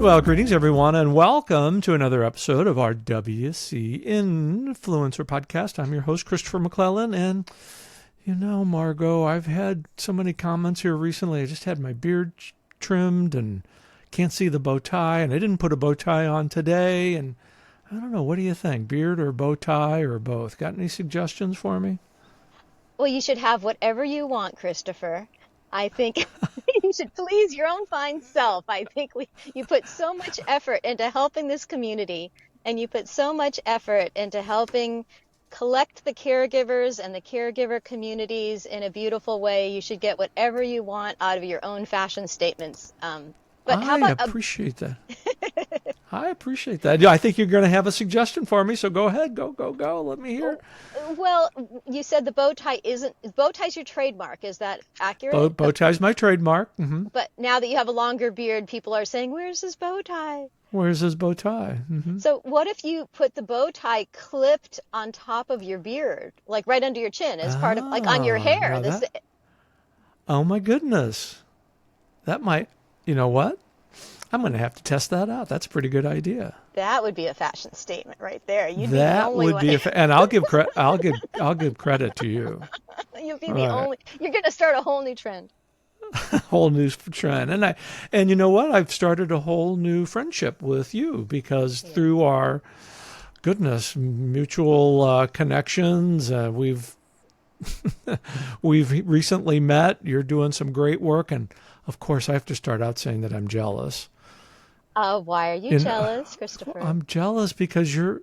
Well, greetings, everyone, and welcome to another episode of our WCN Fluencer podcast. I'm your host, Christopher McClellan, and you know, Margo, I've had so many comments here recently. I just had my beard trimmed and can't see the bow tie, and I didn't put a bow tie on today, and I don't know, what do you think, beard or bow tie or both? Got any suggestions for me? Well, you should have whatever you want, Christopher. I think you should please your own fine self. I think you put so much effort into helping this community, and you put so much effort into helping collect the caregivers and the caregiver communities in a beautiful way. You should get whatever you want out of your own fashion statements. But how I about appreciate that. I appreciate that. I think you're going to have a suggestion for me, so go ahead. Go. Let me hear. well, you said the bow tie's your trademark. Is that accurate? Bow tie's my trademark. Mm-hmm. But now that you have a longer beard, people are saying, "Where's his bow tie?" Where's his bow tie? Mm-hmm. So what if you put the bow tie clipped on top of your beard, like right under your chin, as part of, like on your hair? Oh my goodness. That might, you know what? I'm going to have to test that out. That's a pretty good idea. That would be a fashion statement right there. You'd be the That only would one. be, and I'll give credit to you. You'll be the only. You're going to start a whole new trend. Whole new trend, and you know what? I've started a whole new friendship with you because through our mutual connections, we've recently met. You're doing some great work, and of course, I have to start out saying that I'm jealous. Why are you jealous, Christopher? I'm jealous because you're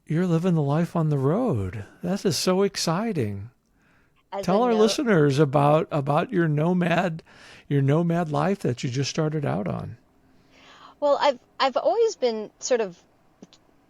living the life on the road. That is so exciting. Tell our listeners about your nomad life that you just started out on. Well, I've always been sort of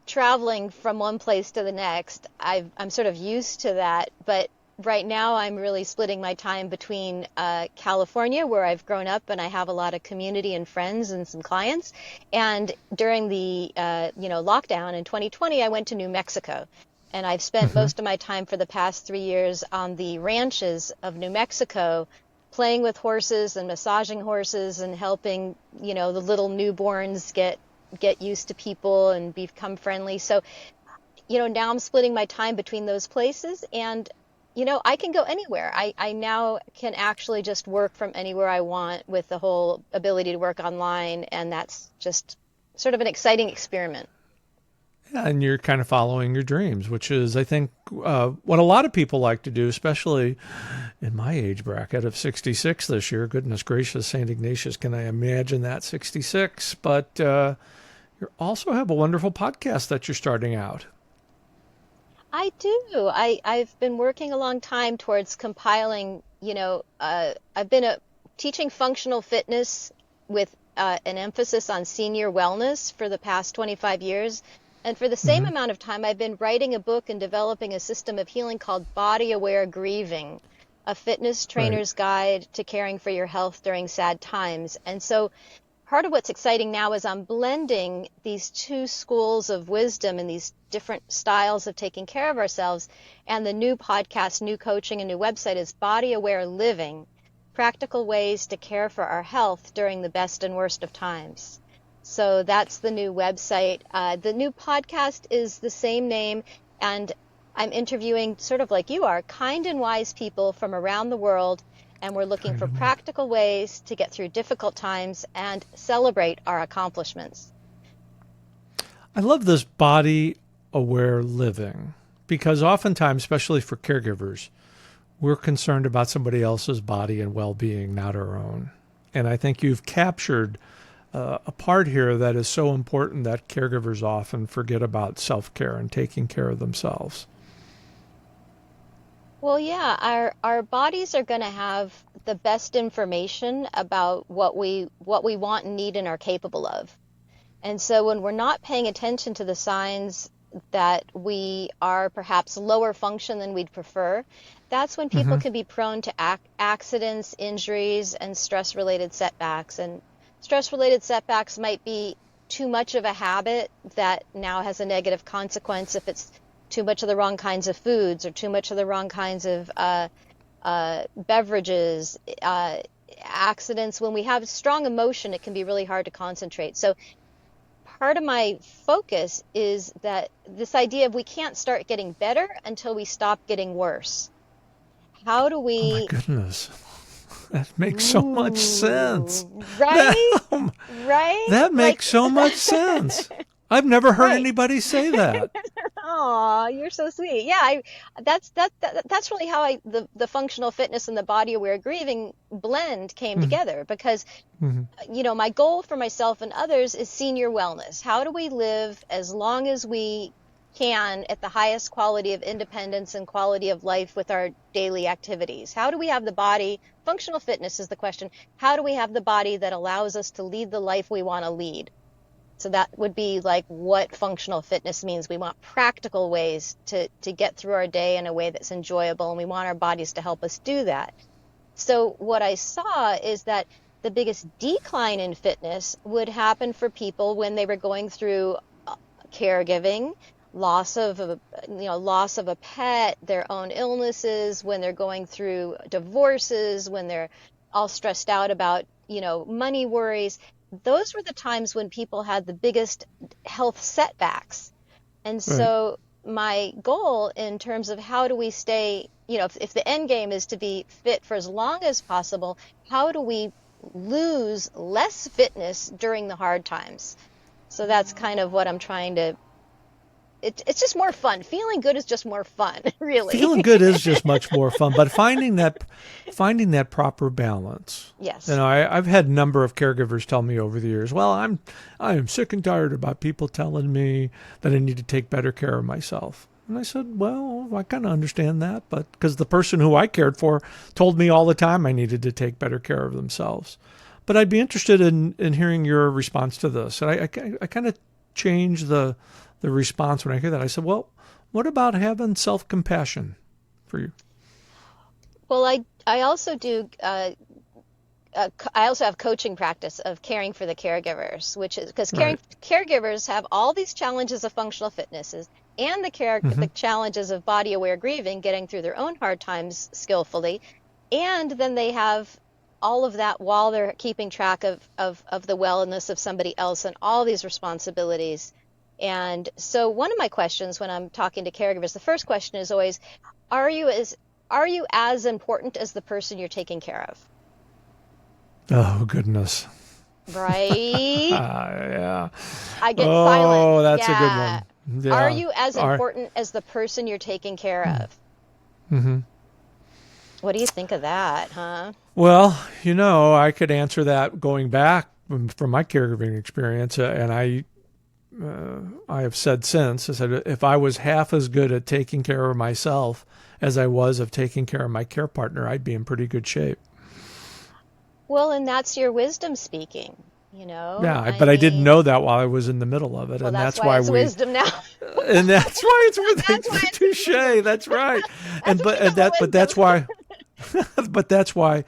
traveling from one place to the next. I'm sort of used to that, but right now I'm really splitting my time between California, where I've grown up and I have a lot of community and friends and some clients, and during the lockdown in 2020, I went to New Mexico. And I've spent most of my time for the past 3 years on the ranches of New Mexico, playing with horses and massaging horses and helping, the little newborns get used to people and become friendly. So, now I'm splitting my time between those places, and, I can go anywhere. I now can actually just work from anywhere I want with the whole ability to work online, and that's just sort of an exciting experiment. Yeah, and you're kind of following your dreams, which is, I think, what a lot of people like to do, especially in my age bracket of 66 this year. Goodness gracious, St. Ignatius, can I imagine that, 66? But you also have a wonderful podcast that you're starting out. I do. I've been working a long time towards compiling, I've been teaching functional fitness with an emphasis on senior wellness for the past 25 years. And for the same amount of time, I've been writing a book and developing a system of healing called Body-Aware Grieving, a fitness trainer's guide to caring for your health during sad times. And so part of what's exciting now is I'm blending these two schools of wisdom and these different styles of taking care of ourselves. And the new podcast, new coaching, and new website is Body-Aware Living, Practical Ways to Care for Our Health During the Best and Worst of Times. So that's the new website. The new podcast is the same name, and I'm interviewing, sort of like you are, kind and wise people from around the world, and we're looking for practical ways to get through difficult times and celebrate our accomplishments. I love this body-aware living because oftentimes, especially for caregivers, we're concerned about somebody else's body and well-being, not our own. And I think you've captured a part here that is so important that caregivers often forget about self-care and taking care of themselves. Well, yeah, our bodies are going to have the best information about what we want and need and are capable of. And so when we're not paying attention to the signs that we are perhaps lower function than we'd prefer, that's when people can be prone to accidents, injuries, and stress-related setbacks. And stress-related setbacks might be too much of a habit that now has a negative consequence if it's too much of the wrong kinds of foods or too much of the wrong kinds of beverages. accidents, when we have strong emotion, it can be really hard to concentrate. So part of my focus is that this idea of we can't start getting better until we stop getting worse. How do Oh my we, goodness. That makes so much sense. That, right? Right? that makes so much sense. I've never heard Right. anybody say that. Oh, you're so sweet. Yeah, that's really how the functional fitness and the body aware grieving blend came Mm-hmm. together, because my goal for myself and others is senior wellness. How do we live as long as we can at the highest quality of independence and quality of life with our daily activities? How do we have the body? Functional fitness is the question. How do we have the body that allows us to lead the life we want to lead? So that would be like what functional fitness means. We want practical ways to get through our day in a way that's enjoyable, and we want our bodies to help us do that. So what I saw is that the biggest decline in fitness would happen for people when they were going through caregiving, loss of a pet, their own illnesses, when they're going through divorces, when they're all stressed out about, money worries. Those were the times when people had the biggest health setbacks. And Right. so my goal in terms of how do we stay, if the end game is to be fit for as long as possible, how do we lose less fitness during the hard times? So that's kind of what I'm trying to, it's just more fun. Feeling good is just more fun, really. Feeling good is just much more fun, but finding that proper balance. Yes. I've had a number of caregivers tell me over the years, well, I am sick and tired about people telling me that I need to take better care of myself. And I said, well, I kind of understand that, but because the person who I cared for told me all the time I needed to take better care of themselves. But I'd be interested in hearing your response to this. And I kind of changed the response when I hear that. I said, well, what about having self-compassion for you? Well, I also do. I also have coaching practice of caring for the caregivers, which is because Right. caregivers have all these challenges of functional fitnesses and the challenges of body aware grieving, getting through their own hard times skillfully, and then they have all of that while they're keeping track of the wellness of somebody else and all these responsibilities. And so one of my questions when I'm talking to caregivers, the first question is always, are you as important as the person you're taking care of? Oh, goodness. Right? Yeah. I get silent. Oh, that's a good Yeah. one. Are Yeah. you as important as the person you're taking care of? Mm-hmm. What do you think of that, huh? Well, I could answer that going back from my caregiving experience, and I have said since, I said, if I was half as good at taking care of myself as I was of taking care of my care partner, I'd be in pretty good shape. Well, and that's your wisdom speaking, Yeah, I but I didn't mean, know that while I was in the middle of it, well, and that's that's why why it's wisdom now. and that's why it's That's why it's touche. That's right, That's what you call but that's wisdom. why, but that's why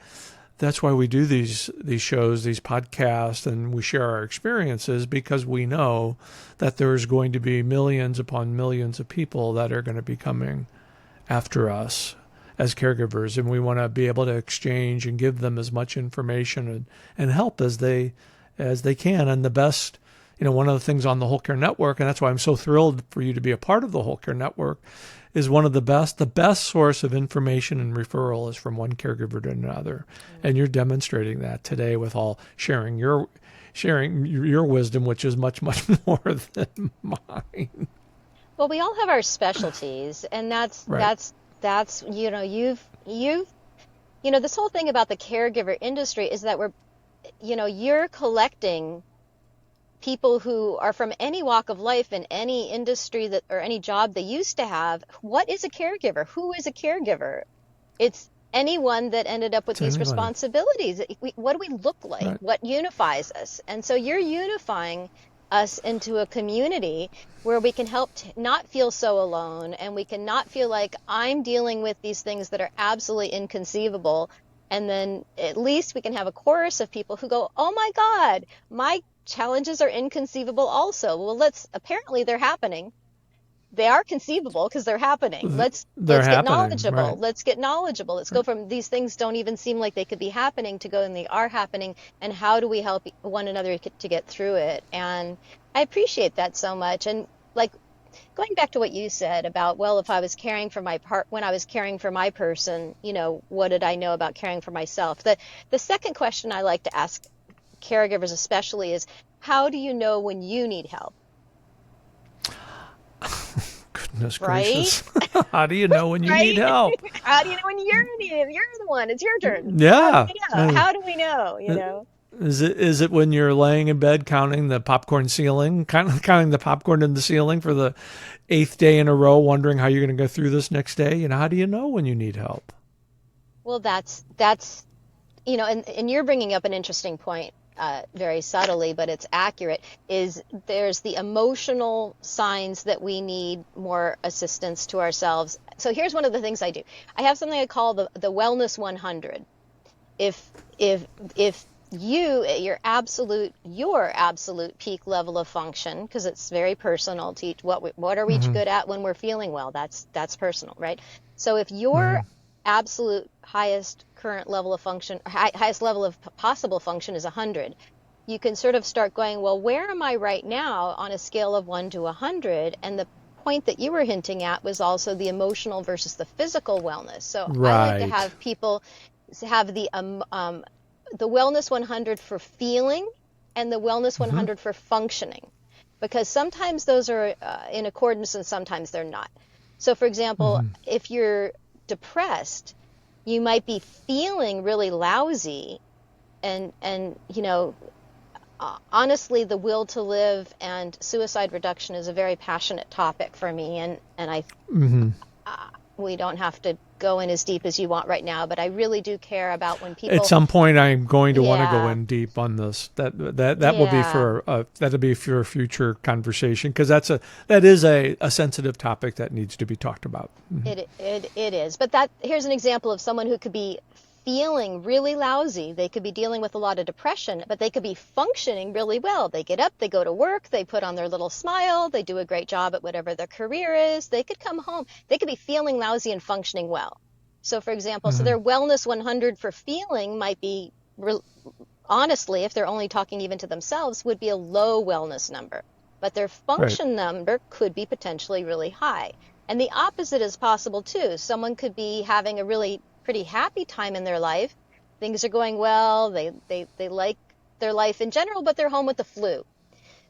we do these shows, these podcasts, and we share our experiences, because we know that there's going to be millions upon millions of people that are going to be coming after us as caregivers, and we want to be able to exchange and give them as much information and help as they can. And the best, one of the things on the Whole Care Network, and that's why I'm so thrilled for you to be a part of the Whole Care Network, is one of the best source of information and referral is from one caregiver to another. And you're demonstrating that today with all sharing your wisdom, which is much, much more than mine. Well, we all have our specialties, and Right. that's this whole thing about the caregiver industry is that you're collecting people who are from any walk of life in any industry that or any job they used to have. What is a caregiver? Who is a caregiver? It's anyone that ended up with It's these anybody. responsibilities. What do we look like? Right. What unifies us? And so you're unifying us into a community where we can help not feel so alone, and we can not feel like I'm dealing with these things that are absolutely inconceivable. And then at least we can have a chorus of people who go, oh my God, my challenges are inconceivable also. Well, apparently they're happening. they are conceivable because they're happening. They're Let's get happening, knowledgeable. right? Let's get knowledgeable. Let's go from these things don't even seem like they could be happening to go and they are happening. And how do we help one another to get through it? And I appreciate that so much. And like going back to what you said about, well, if I was caring for my part, when I was caring for my person, what did I know about caring for myself? The second question I like to ask caregivers especially is, how do you know when you need help? Goodness Right? gracious. How do you know when you need Right? help? How do you know when you're needed? You're the one. It's your turn. How do Yeah. we know? How do we know? Is it when you're laying in bed counting the popcorn ceiling, counting the popcorn in the ceiling for the eighth day in a row, wondering how you're going to go through this next day? How do you know when you need help? Well, and you're bringing up an interesting point, very subtly, but it's accurate, is there's the emotional signs that we need more assistance to ourselves. So here's one of the things I do. I have something I call the Wellness 100. If you at your absolute peak level of function, because it's very personal to each, what are we Mm-hmm. good at when we're feeling well? That's personal, right? So if your Mm-hmm. absolute highest current level of function, highest level of possible function is 100, you can sort of start going, well, where am I right now on a scale of 1 to 100? And the point that you were hinting at was also the emotional versus the physical wellness. So I like to Right. have people have the wellness 100 for feeling and the wellness Mm-hmm. 100 for functioning, because sometimes those are in accordance and sometimes they're not. So for example, Mm-hmm. if you're depressed, you might be feeling really lousy, and honestly, the will to live and suicide reduction is a very passionate topic for me, and Mm-hmm. we don't have to go in as deep as you want right now, but I really do care about when At people, some point, I'm going to want to go yeah, in deep on this. That will be yeah, for that'll be for a future conversation, because that is a sensitive topic that needs to be talked about. Mm-hmm. it is. But here's an example of someone who could be feeling really lousy. They could be dealing with a lot of depression, but they could be functioning really well. They get up, they go to work, they put on their little smile, they do a great job at whatever their career is. They could come home, they could be feeling lousy and functioning well. So for example, so Mm-hmm. their wellness 100 for feeling might be, honestly, if they're only talking even to themselves, would be a low wellness number. But their Right. function number could be potentially really high. And the opposite is possible too. Someone could be having a really pretty happy time in their life. Things are going well. They like their life in general, but they're home with the flu.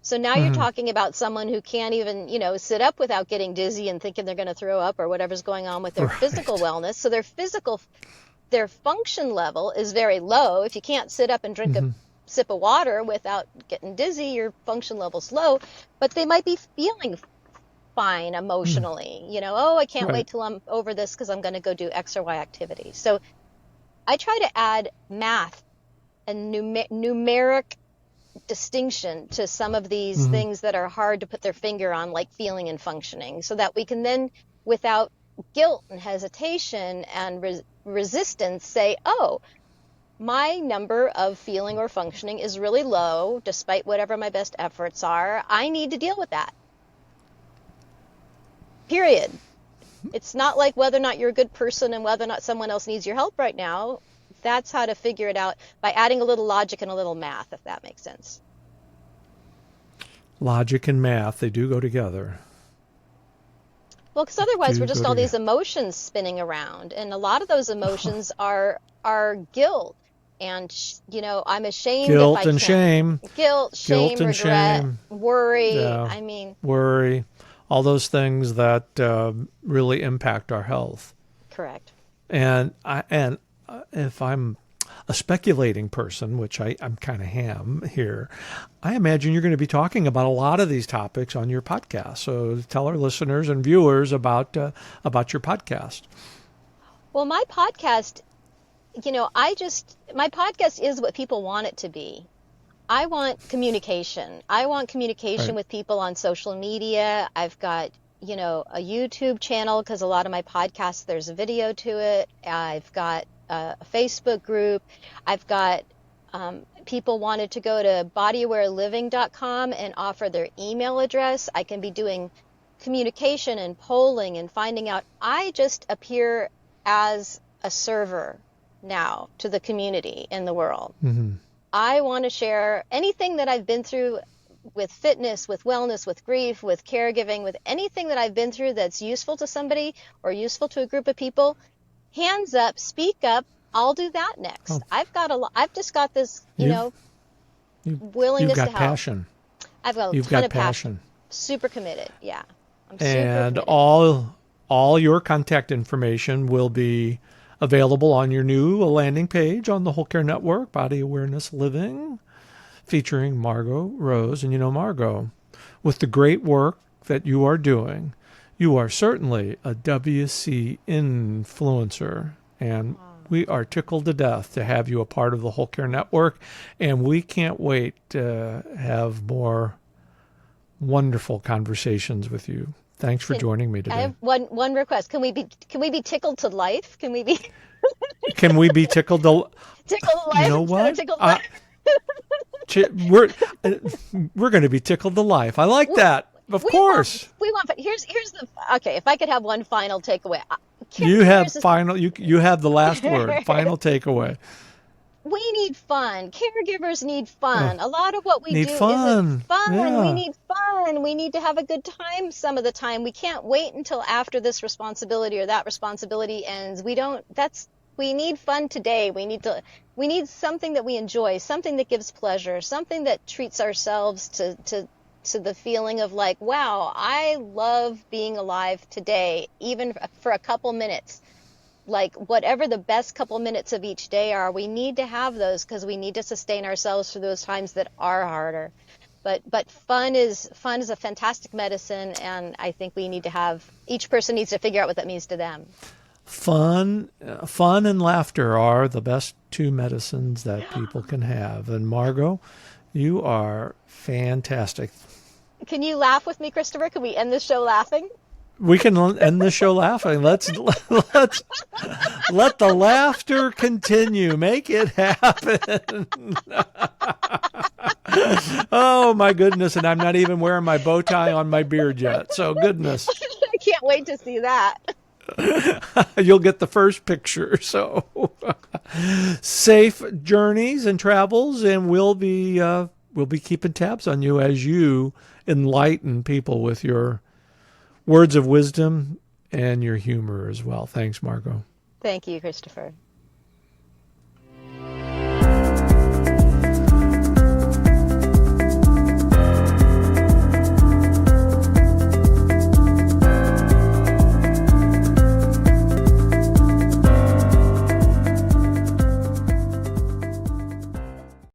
So now you're Mm-hmm. talking about someone who can't even, sit up without getting dizzy and thinking they're going to throw up or whatever's going on with their physical Right. wellness. So their function level is very low. If you can't sit up and drink a Mm-hmm. sip of water without getting dizzy, your function level's low, but they might be feeling fine Mm-hmm. emotionally. Oh, I can't Right. wait till I'm over this because I'm going to go do X or Y activity. So I try to add math and numeric distinction to some of these Mm-hmm. things that are hard to put their finger on, like feeling and functioning, so that we can then, without guilt and hesitation and resistance, say, oh, my number of feeling or functioning is really low, despite whatever my best efforts are. I need to deal with that. Period. It's not like whether or not you're a good person and whether or not someone else needs your help right now. That's how to figure it out, by adding a little logic and a little math, if that makes sense. Logic and math, they do go together. Well, because otherwise we're Do just go all these together. emotions spinning around, and a lot of those emotions are guilt, and I'm ashamed if Guilt I and can't. shame. Guilt, Guilt shame, and regret, shame. worry. Yeah. I mean, Worry. All those things that really impact our health. correct. And if I'm a speculating person, which I'm kind of ham here, I imagine you're going to be talking about a lot of these topics on your podcast. So tell our listeners and viewers about your podcast. Well, my podcast, my podcast is what people want it to be. I want communication. I want communication Right. with people on social media. I've got, a YouTube channel because a lot of my podcasts, there's a video to it. I've got a Facebook group. I've got people wanted to go to bodyawareliving.com and offer their email address. I can be doing communication and polling and finding out. I just appear as a server now to the community in the world. I want to share anything that I've been through with fitness, with wellness, with grief, with caregiving, with anything that I've been through that's useful to somebody or useful to a group of people. Hands up, speak up. I'll do that next. Oh. I've just got this, willingness You've got to help. passion. I've got a You've ton got of passion. Super committed. Yeah. I'm super And committed. all your contact information will be available on your new landing page on the Whole Care Network, Body Awareness Living, featuring Margo Rose. And Margo, with the great work that you are doing, you are certainly a WC influencer. And we are tickled to death to have you a part of the Whole Care Network. And we can't wait to have more wonderful conversations with you. Thanks for joining me today. I have one request. Can we be tickled to life? Can we be Can we be tickled to tickled to life? You know instead what? of tickled to life? We're going to be tickled to life. I like that. Of course. Here's the okay. If I could have one final takeaway, You have you have the last word. Final takeaway. We need fun. Caregivers need fun. A lot of what we Need do fun. isn't fun. Yeah. We need fun. We need to have a good time some of the time. We can't wait until after this responsibility or that responsibility ends. We need fun today. We need something that we enjoy, something that gives pleasure, something that treats ourselves to the feeling of like, wow, I love being alive today, even for a couple minutes. Like whatever the best couple minutes of each day are, we need to have those because we need to sustain ourselves through those times that are harder. But fun is a fantastic medicine, and I think each person needs to figure out what that means to them. Fun and laughter are the best two medicines that people can have. And Margo, you are fantastic. Can you laugh with me, Christopher? Can we end the show laughing? We can end the show laughing. Let's let the laughter continue. Make it happen. Oh my goodness! And I'm not even wearing my bow tie on my beard yet. So goodness. I can't wait to see that. You'll get the first picture. So safe journeys and travels, and we'll be keeping tabs on you as you enlighten people with your words of wisdom and your humor as well. Thanks, Margo. Thank you, Christopher.